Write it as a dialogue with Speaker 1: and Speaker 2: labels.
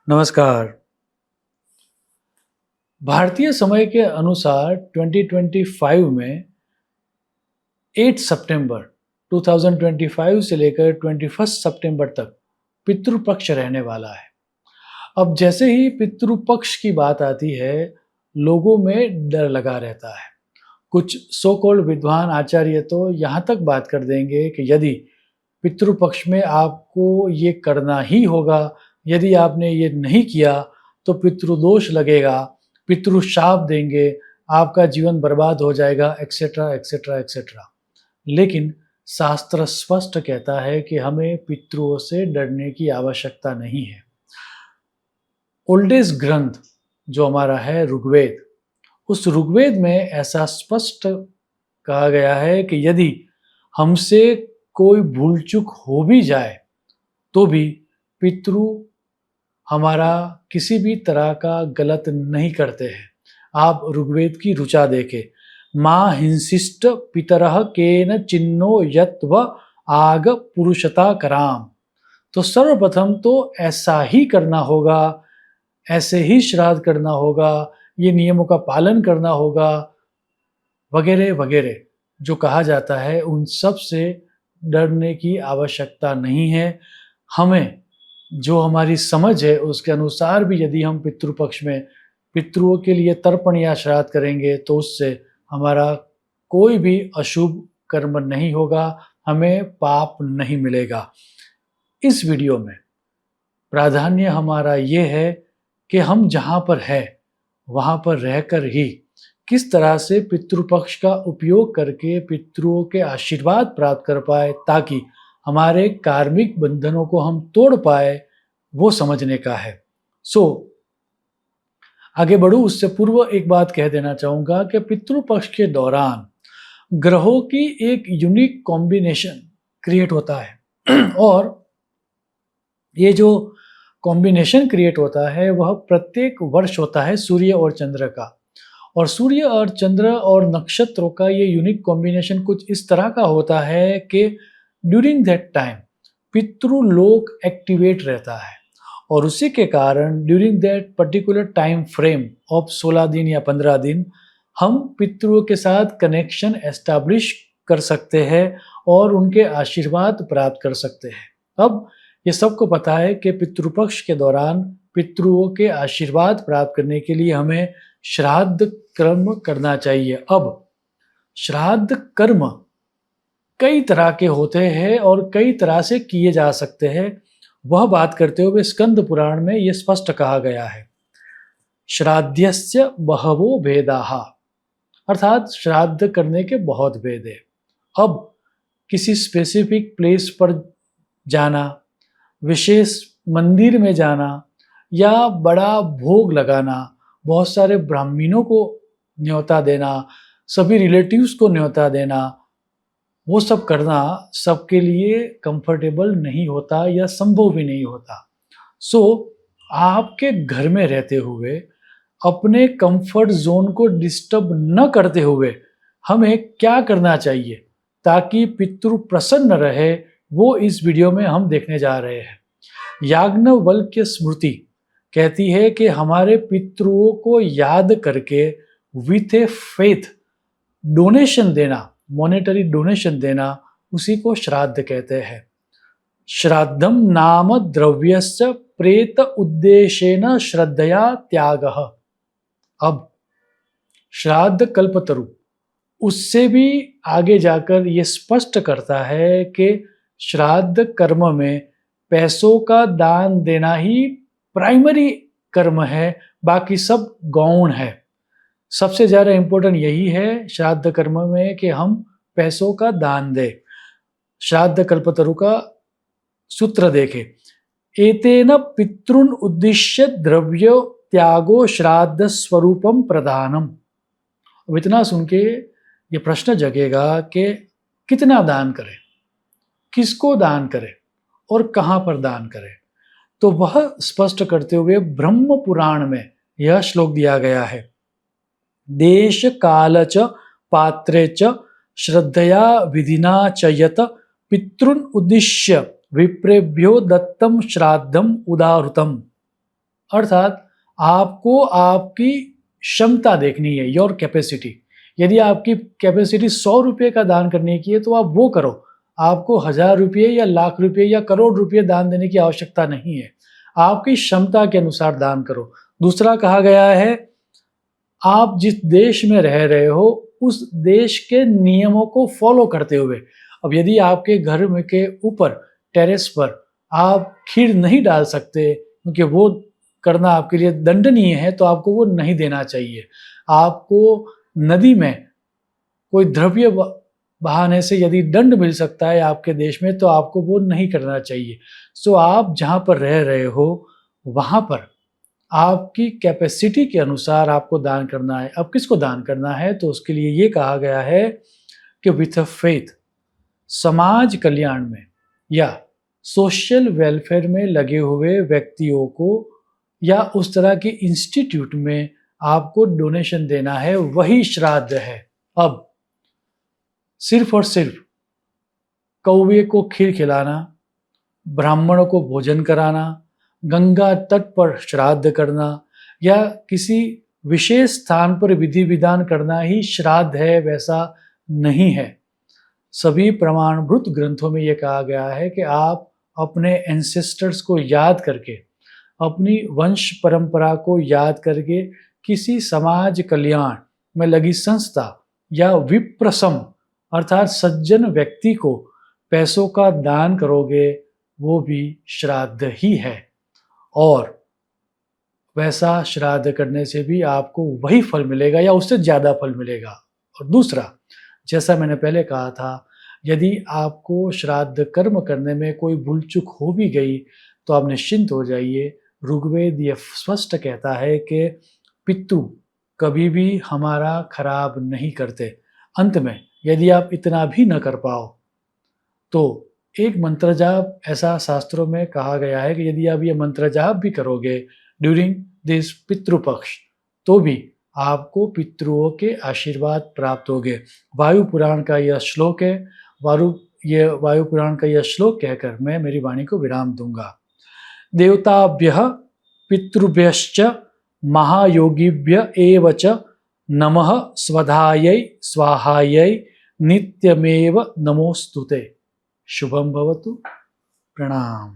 Speaker 1: नमस्कार। भारतीय समय के अनुसार 2025 में 8 सितंबर 2025 से लेकर 21 सितंबर तक पितृपक्ष रहने वाला है। अब जैसे ही पितृपक्ष की बात आती है, लोगों में डर लगा रहता है। कुछ सो कॉल्ड विद्वान आचार्य तो यहाँ तक बात कर देंगे कि यदि पितृपक्ष में आपको ये करना ही होगा, यदि आपने ये नहीं किया तो पितृदोष लगेगा, पितृशाप देंगे, आपका जीवन बर्बाद हो जाएगा, एक्सेट्रा एक्सेट्रा एक्सेट्रा। लेकिन शास्त्र स्पष्ट कहता है कि हमें पितरों से डरने की आवश्यकता नहीं है। ओल्डेस्ट ग्रंथ जो हमारा है ऋग्वेद, उस ऋग्वेद में ऐसा स्पष्ट कहा गया है कि यदि हमसे कोई भूल चूक हो भी जाए तो भी पितृ हमारा किसी भी तरह का गलत नहीं करते हैं। आप ऋग्वेद की ऋचा देखें, माँ हिंसिष्ट पितरः केन चिन्नो यत्व आग पुरुषता कराम। तो सर्वप्रथम तो ऐसा ही करना होगा, ऐसे ही श्राद्ध करना होगा, ये नियमों का पालन करना होगा, वगैरह वगैरह जो कहा जाता है, उन सब से डरने की आवश्यकता नहीं है। हमें जो हमारी समझ है उसके अनुसार भी यदि हम पितृपक्ष में पितरों के लिए तर्पण या श्राद्ध करेंगे तो उससे हमारा कोई भी अशुभ कर्म नहीं होगा, हमें पाप नहीं मिलेगा। इस वीडियो में प्राधान्य हमारा ये है कि हम जहाँ पर है वहाँ पर रहकर ही किस तरह से पितृपक्ष का उपयोग करके पितरों के आशीर्वाद प्राप्त कर पाए, ताकि हमारे कार्मिक बंधनों को हम तोड़ पाए, वो समझने का है। आगे बढ़ूं उससे पूर्व एक बात कह देना चाहूँगा कि पितृपक्ष के दौरान ग्रहों की एक यूनिक कॉम्बिनेशन क्रिएट होता है और ये जो कॉम्बिनेशन क्रिएट होता है वह प्रत्येक वर्ष होता है सूर्य और चंद्र का। और सूर्य और चंद्र और नक्षत्रों का ये यूनिक कॉम्बिनेशन कुछ इस तरह का होता है कि ड्यूरिंग दैट टाइम पितृलोक एक्टिवेट रहता है और उसी के कारण during that particular time frame of 16 दिन या 15 दिन हम पितरों के साथ कनेक्शन एस्टैब्लिश कर सकते हैं और उनके आशीर्वाद प्राप्त कर सकते हैं। अब ये सबको पता है कि पितृपक्ष के दौरान पितरों के आशीर्वाद प्राप्त करने के लिए हमें श्राद्ध कर्म करना चाहिए। अब श्राद्ध कर्म कई तरह के होते हैं और कई तरह से किए जा सकते हैं। वह बात करते हुए स्कंद पुराण में यह स्पष्ट कहा गया है, श्राद्धस्य बहवो भेदाः, अर्थात श्राद्ध करने के बहुत भेद है। अब किसी स्पेसिफिक प्लेस पर जाना, विशेष मंदिर में जाना या बड़ा भोग लगाना, बहुत सारे ब्राह्मणों को न्योता देना, सभी रिलेटिव्स को न्योता देना, वो सब करना सबके लिए कंफर्टेबल नहीं होता या संभव भी नहीं होता। आपके घर में रहते हुए अपने कंफर्ट जोन को डिस्टर्ब न करते हुए हमें क्या करना चाहिए ताकि पितृ प्रसन्न रहे, वो इस वीडियो में हम देखने जा रहे हैं। याज्ञवल्क्य स्मृति कहती है कि हमारे पितरों को याद करके विथ ए फेथ डोनेशन देना, मॉनेटरी डोनेशन देना, उसी को श्राद्ध कहते हैं। श्राद्धम नाम द्रव्यस्य प्रेत उद्देश्येन श्रद्धया त्यागः। अब श्राद्ध कल्पतरु उससे भी आगे जाकर ये स्पष्ट करता है कि श्राद्ध कर्म में पैसों का दान देना ही प्राइमरी कर्म है, बाकी सब गौण है। सबसे ज़्यादा इम्पोर्टेंट यही है श्राद्ध कर्म में कि हम पैसों का दान दें। श्राद्ध कल्पतरु का सूत्र देखें, एतेन पितॄन् उद्दिश्य द्रव्य त्यागो श्राद्ध स्वरूपम प्रदानम। अब इतना सुन के ये प्रश्न जगेगा कि कितना दान करें, किसको दान करें और कहाँ पर दान करें। तो वह स्पष्ट करते हुए ब्रह्म पुराण में यह श्लोक दिया गया है, देश काल च पात्रे च श्रद्धया विधिना च यत पितॄन् उद्दिश्य विप्रेभ्यो दत्तम श्राद्धम उदाहृतम। अर्थात आपको आपकी क्षमता देखनी है, योर कैपेसिटी। यदि आपकी कैपेसिटी 100 रुपये का दान करने की है तो आप वो करो। आपको 1000 रुपये या लाख रुपये या करोड़ रुपये दान देने की आवश्यकता नहीं है। आपकी क्षमता के अनुसार दान करो। दूसरा कहा गया है, आप जिस देश में रह रहे हो उस देश के नियमों को फॉलो करते हुए। अब यदि आपके घर में के ऊपर टेरेस पर आप खीर नहीं डाल सकते क्योंकि वो करना आपके लिए दंडनीय है, तो आपको वो नहीं देना चाहिए। आपको नदी में कोई द्रव्य बहाने से यदि दंड मिल सकता है आपके देश में, तो आपको वो नहीं करना चाहिए। सो आप जहाँ पर रह रहे हो वहाँ पर आपकी कैपेसिटी के अनुसार आपको दान करना है। अब किसको दान करना है, तो उसके लिए ये कहा गया है कि विथ अ फेथ, समाज कल्याण में या सोशल वेलफेयर में लगे हुए व्यक्तियों को या उस तरह के इंस्टीट्यूट में आपको डोनेशन देना है, वही श्राद्ध है। अब सिर्फ और सिर्फ कौवे को खीर खिलाना, ब्राह्मणों को भोजन कराना, गंगा तट पर श्राद्ध करना या किसी विशेष स्थान पर विधि विधान करना ही श्राद्ध है, वैसा नहीं है। सभी प्रमाणभूत ग्रंथों में यह कहा गया है कि आप अपने एंसेस्टर्स को याद करके, अपनी वंश परंपरा को याद करके किसी समाज कल्याण में लगी संस्था या विप्रसम अर्थात सज्जन व्यक्ति को पैसों का दान करोगे, वो भी श्राद्ध ही है। और वैसा श्राद्ध करने से भी आपको वही फल मिलेगा या उससे ज़्यादा फल मिलेगा। और दूसरा, जैसा मैंने पहले कहा था, यदि आपको श्राद्ध कर्म करने में कोई भूल चूक हो भी गई तो आप निश्चिंत हो जाइए। ऋग्वेद ये स्पष्ट कहता है कि पितृ कभी भी हमारा खराब नहीं करते। अंत में यदि आप इतना भी न कर पाओ तो एक मंत्र जाप, ऐसा शास्त्रों में कहा गया है कि यदि आप ये मंत्र जाप भी करोगे ड्यूरिंग दिस पितृपक्ष, तो भी आपको पितृओं के आशीर्वाद प्राप्त होंगे। वायु पुराण का यह श्लोक है। वायु पुराण का यह श्लोक कहकर मैं मेरी वाणी को विराम दूंगा। देवताभ्यः पितृभ्यश्च महायोगिभ्य एव च नमः स्वधायै स्वाहायै नित्यमेव नमोस्तुते। शुभम भवतु। प्रणाम।